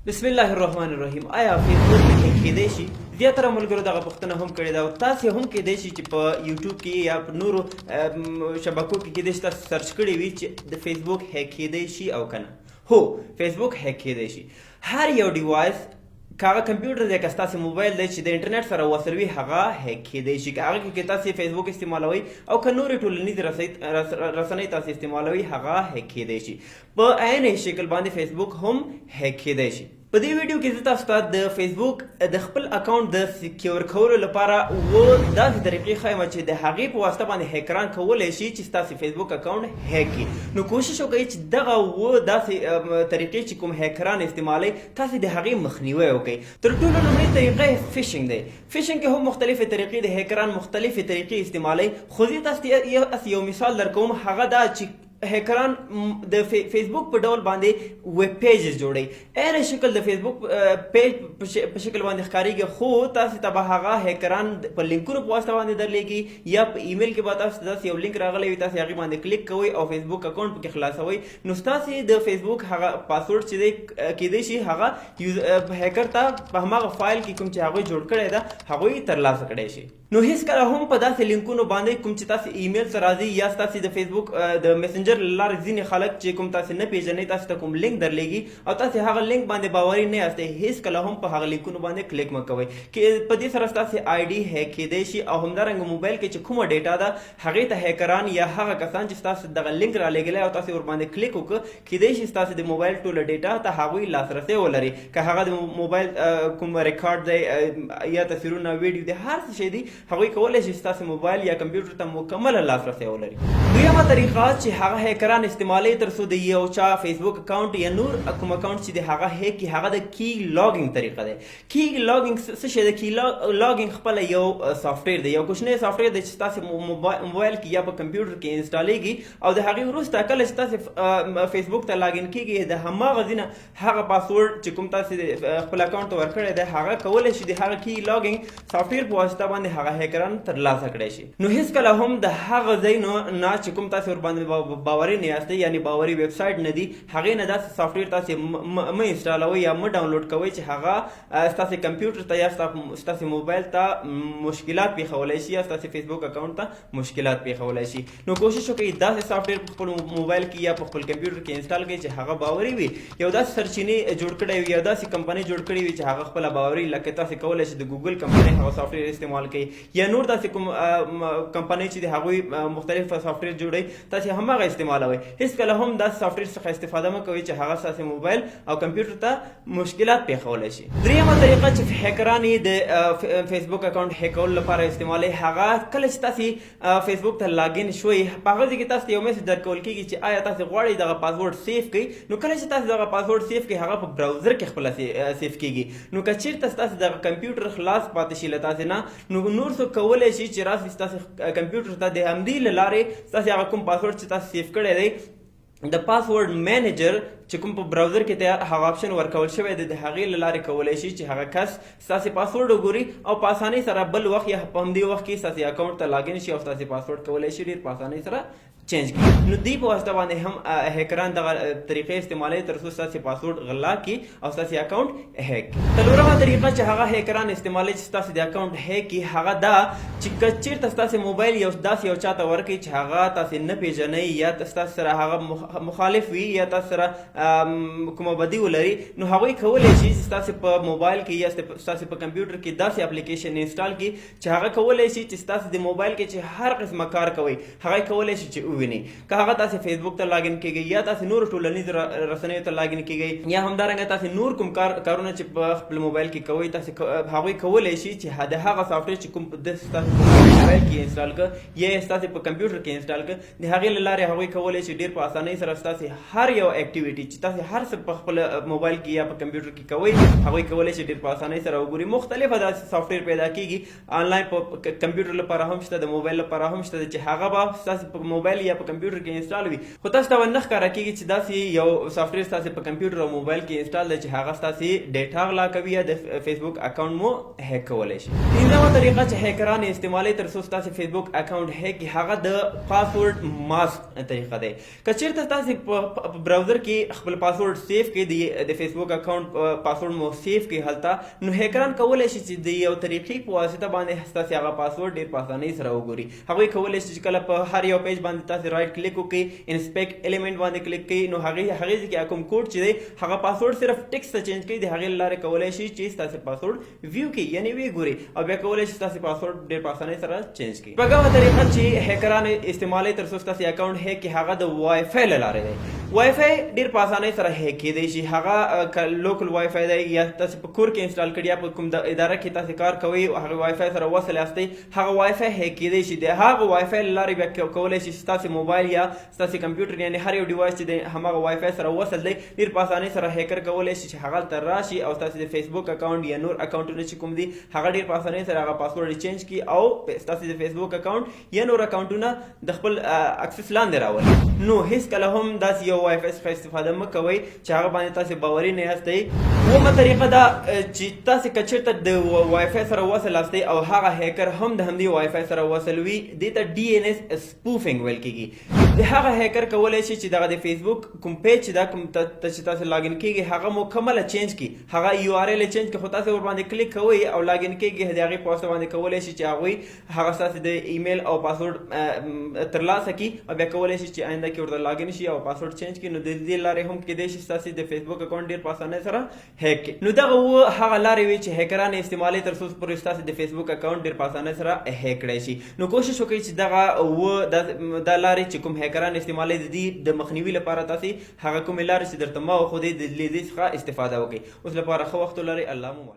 बिस्मिल्लाहिर्रहमानिर्रहीम। आया फेसबुक کې کېدای شي زیاتره ملګرو دغه پوښتنه هم کړې ده او تاسې هم کېدای شي چې په یوټیوب کې یا په نورو شبکو کې کېدای شي تاسو سرچ کړی وي چې د فیسبوک هیک کېدای شي او که نه. هو، فیسبوک هیک کېدای شي. هر یو ډیوایس که هغه کمپیوټر دی که ستاسې موبایل دی چې د انټرنیټ سره وصل وي هغه هیک کېدای شي. که هغه کې تاسې فیسبوک استعمالوئ او که نورې ټولنیزې رسنۍ تاسې استعمالوئ هغه هیک کېدای شي. په عین شکل باندې فیسبوک هم هیک کېدای شي. په دې ویډیو کې زه تاسو ته د فیسبوک د خپل اکاونټ د سکیور کولو لپاره داسې طریقې ښیم چې د هغې په واسطه باندې هیکران کولی شي چې ستاسې فیسبوک اکاونټ هیک کړي. نو کوشش وکړئ چې دغه داسې طریقې چې کوم هیکران استعمالوي تاسې د هغې مخنیوی وکړئ. تر ټولو لومړۍ طریقه فیشنګ دی. فیشنګ کې هم مختلفې طریقې د هیکران مختلفې طریقې استعمالوي، خو زه تاسو ته یو مثال درکوم. هغه دا چې هیکران د فیسبوک په ډول باندې ویب پیجز جوړوي. عین شکل د فیسبوک پیج په شکل باندې ښکارېږي، خو تاسو ته به هغه هیکران په لینکونو په واسطه باندې درلیږي یا په ایمیل کې به تاسو ته داسې یو لینک راغلی وي، تاسو هغې باندې کلیک کوئ او فیسبوک اکاونټ پکې خلاصوئ. نو ستاسې د فیسبوک هغه پاسورډ چې دی کېدای شي هغه هیکر ته په هماغه فایل کې کوم چې هغوی جوړ کړی ده هغوی ترلاسه کړی شي. نو هیڅکله هم په داسې لینکونو باندې کوم چې تاسې ایمیل ته راځي یا ستاسې د فیسبوک د میسنجر له لارې ځینې خلک چې کوم تاسې نه پیژنئ تاسو ته کوم لینک درلیږي او تاسې هغه لینک باندې باوري نه یاستئ، هیڅکله هم په هغه لینکونو باندې کلیک مه کوئ. په دې سره ستاسې آی ډي هیک کېدای شي او همدارنګه موبایل کې چې کومه ډیټا ده هغې ته هیکران یا هغه کسان چې ستاسو دغه لینک رالیږلی او تاسې ورباندې کلیک وکړه کېدای شي ستاسې د موبایل ټوله ډیټا ته هغوی لاسرسی ولري. که هغه د موبایل کوم ریکارډ دی یا تصویرونه ویډیو دی هر څه شی دی هغوی کولی شي ستاسې موبایل یا کمپیوټر ته مکمله لاسرسی ولري. دویمه طریقه چې هغه هیکران استعمالوي تر څو د یو چا فیسبوک اکاونټ یا نور کوم اکاونټ چې د هغه هیک کړي هغه د کی لاګینګ طریقه دی. کی لاګینګ څه شی دی؟ کی لاګینګ خپله یو سافټویر دی، یو کوچنی سافټویر دی چې ستاسې موبایل کې یا په کمپیوټر کې انسټالیږي او د هغې وروسته کله چې تاسې فیسبوک ته لاګین کېږي د هماغه ځینه هغه پاسورډ چې کوم تاسې خپل اکاونټ ته ورکړی دی هغه کولی شي د هغه کی لاګینګ سافټویر په واسطه باندې هغه هیکران ترلاسه کړی شي. نو هیڅکله هم د هغه ځای نه چې کوم تاسې ورباندې باوري نه یاستئ یعنې باوري ویب سایټ نه دي هغې نه داسې سافټویر تاسې مه انسټالوئ یا مه ډاونلوډ کوئ چې هغه ستاسې کمپیوټر ته یا ستاسې موبایل ته مشکلات پېښولی شي یا ستاسې فیسبوک اکاونټ ته مشکلات پېښولی شي. نو کوشش وکړئ داسې سافټویر په خپل موبایل کې یا په خپل کمپیوټر کې انسټال کړئ چې هغه باوري وي، یو داسې سرچینې جوړ کړی وي یا داسې کمپنۍ جوړ کړې وي چې هغه خپله باوري، لکه تاسې کولی شئ د ګوګل کمپنۍ هغه سافټویر استعمال کړئ یا نور داسې کوم کمپنۍ چې د هغوی مختلف سافټویر جوړوي تاسې هماغه استعمالوئ. هېڅکله هم داسې سافټویر څخه استفاده مه کوئ چې هغه ستاسې موبایل او کمپیوټر ته مشکلات پېښولی شي. دریمه طریقه چې هیکران یې د فیسبوک اکاونټ هیک کولو لپاره استعمالوي هغه کله چې تاسې فیسبوک ته لاګین شوئ په هغه ځای کې تاسو ته یو میسج درکول کېږي چې آیا تاسې غواړئ دغه پاسورډ سیف کړئ. نو کله چې تاسو دغه پاسورډ سیف کړئ هغه په براوزر کې خپله سیف کېږي. نو که چېرته ستاسې دغه کمپیوټر خلاص پاتې شي له تاسې نه نو نور څوک کولی شي چې راسي ستاسې کمپیوټر ته د همدې له لارې ستاسې هغه کوم پاسورډ چې تاسو سیف کړی دی د پاسورډ مینیجر چې کوم په براوزر کې ته هغه آپشن ورکول شوی دی د هغې له لارې کولی شي چې هغه کس ستاسې پاسورډ وګوري او په اسانۍ سره بل وخت یا په همدې وخت کې ستاسې اکاونټ ته لاګین شي او ستاسې پاسورډ کولی شي ډېر په اسانۍ سره چینج کړي. نو دې په واسطه باندې هم هیکران دغه طریقې استعمالوي تر څو ستاسې پاسورډ غلا کړي او ستاسې اکاونټ هیک کړي. څلورمه طریقه چې هغه هیکران استعمالوي چې ستاسې د اکاونټ هیک کړي هغه دا چې که چېرته ستاسې موبایل داسې یو چا ته ورکړي چې هغه تاسې نه پېژنئ یا ستاسې سره هغه مخالف وي یا تاسو سره کومه بدي ولري نو هغوی کولی شي چې ستاسې په موبایل کې یا ستاسې په کمپیوټر کې داسې اپلیکیشن انسټال کړي چې هغه کولی شي چې ستاسې د موبایل کې چې هر قسمه کار کوئ هغه کولی شي چې وویني. که هغه تاسې فیسبوک ته لاګین کېږئ یا تاسې نورو ټولنیزو رسنیو ته لاګین کېږئ یا همدارنګه تاسې نور کوم کارونه چې په خپل موبایل کې کوئ تاسې هغوی کولی شي چې د هغه سافټویر چې کوم ستاسې په موبایل کې انسټال کړه یا ستاسې په کمپیوټر کې انسټال کړه د هغې له لارې هغوی کولی شي ډېر په اسانۍ سره ستاسې هر یو اکټیویټي چې تاسې هر څه په خپل موبایل کې یا په کمپیوټر کې کوئ هغوی کولی شي ډېر په اسانۍ سره وګوري. مختلفه داسې سافټویر پیدا کېږي آنلاین په کمپیوټر لپاره هم شته د موبایل لپاره هم شته چې هغه به ستاسې په موبایل یا په کمپیوټر کې انسټال وي خو تاسو ته نه ښکاره کېږي چې داسې یو سافټویر ستاسې په کمپیوټر او موبایل کې انسټال دی چې هغه ستاسې ډیټا غلا کوي یا د فیسبوک اکاونټ مو هیک کولی شي. پنځمه طریقه چې هیکران یې استعمالوي تر څو ستاسې فیسبوک اکاونټ هیک کړي هغه د پاسورډ ماسک طریقه دی. که چېرته تاسې په براوزر کې خپل پاسورډ سیف کړئ د فیسبوک اکاونټ پاسورډ مو سیف کړئ هلته نو هیکران کولی شي چې د یو طریقې په واسطه باندې ستاسې هغه پاسورډ ډېر په اسانۍ سره وګوري. هغوی کولی شي چې کله په هر یو پیج باندې تاسې رایټ کلیک وکړئ انسپیکټ ایلیمنټ باندې کلیک کړئ نو هغې ځای کې کوم کوډ چې دی هغه پاسورډ صرف ټیکسټ ته چینج کړئ د هغې له لارې کولی شي چې ستاسې پاسورډ ویو کړي یعنې ویې ګوري او بیا کولی شي ستاسې پاسورډ ډېر په اسانۍ سره چینج کړي. شپږمه طریقه چې هیکران استعمالوي تر څو ستاسې اکاونټ هیک کړي هغه د وای فای له لارې دی. وای فای ډېر په اسانۍ سره هیک کیدی شي. هغه لوکل وای فای دی یا تاسې په کور کې انسټال کړي یا په کوم د اداره کې تاسې کار کوئ هغه وای فای سره وصل یاستئ هغه وای فای هیک کیدی شي. د هغه وای فای له لارې بیا کولی شي ستاسې موبایل یا ستاسې کمپیوټر یعنې هر یو ډیوایس چې دی هماغه وای فای سره وصل دی ډېر په اسانۍ سره هیکر کولی شي چې هغه هلته راشي او ستاسې د فیسبوک اکاونټ یا نور اکاونټونه چې کوم دي هغه ډېر په اسانۍ سره هغه پاسورډ چینج کړي او ستاسې د فیسبوک اکاونټ یا نور اکاونټونه د خپل اکسس لاندې راولي. نو هیڅکله هم داسې یو وای فای څخه استفاده مه کوئ چې هغه باندې تاسې باوري نه یاستئ. اوومه طریقه دا چې تاسې که چېرته د وای فای سره وصل یاستئ او هغه هیکر هم د همدې وای فای سره وصل وي دې ته ډي ان اس سپوفینګ ویل کېږي. د هغه هیکر کولی شي چې دغه د فیسبوک کوم پیج چې دا کوم چې تاسې لاګین کېږي هغه مکمله چینج کړي هغه یو آر ایل چینج کړي خو تاسې ورباندې کلیک کوئ او لاګین کېږي د هغې په واسطه باندې کولی شي چې هغوی هغه ستاسې د ایمیل او پاسورډ ترلاسه کړي او بیا کولی شي چې آینده کې ورته لاګین شي او پاسورډ چینج کړي نو د دې لارې هم کېدی شي ستاسې د فیسبوک اکاونټ ډېر په اسانۍ سره هیک کړي. نو دغه هغه لارې وي چې هیکران یې استعمالوي تر څو پورې ستاسې د فیسبوک اکاونټ ډېر په اسانۍ سره هیک کړی شي. نو کوشش وکړئ چې دغه دا لارې چې کوم هیکران استعمالوي د دې د مخنیوي لپاره تاسې هغه کومې لارې چې درته ما وښودې د دې څخه استفاده وکړئ. اوس لپاره ښه وخت ولرئ. الله مو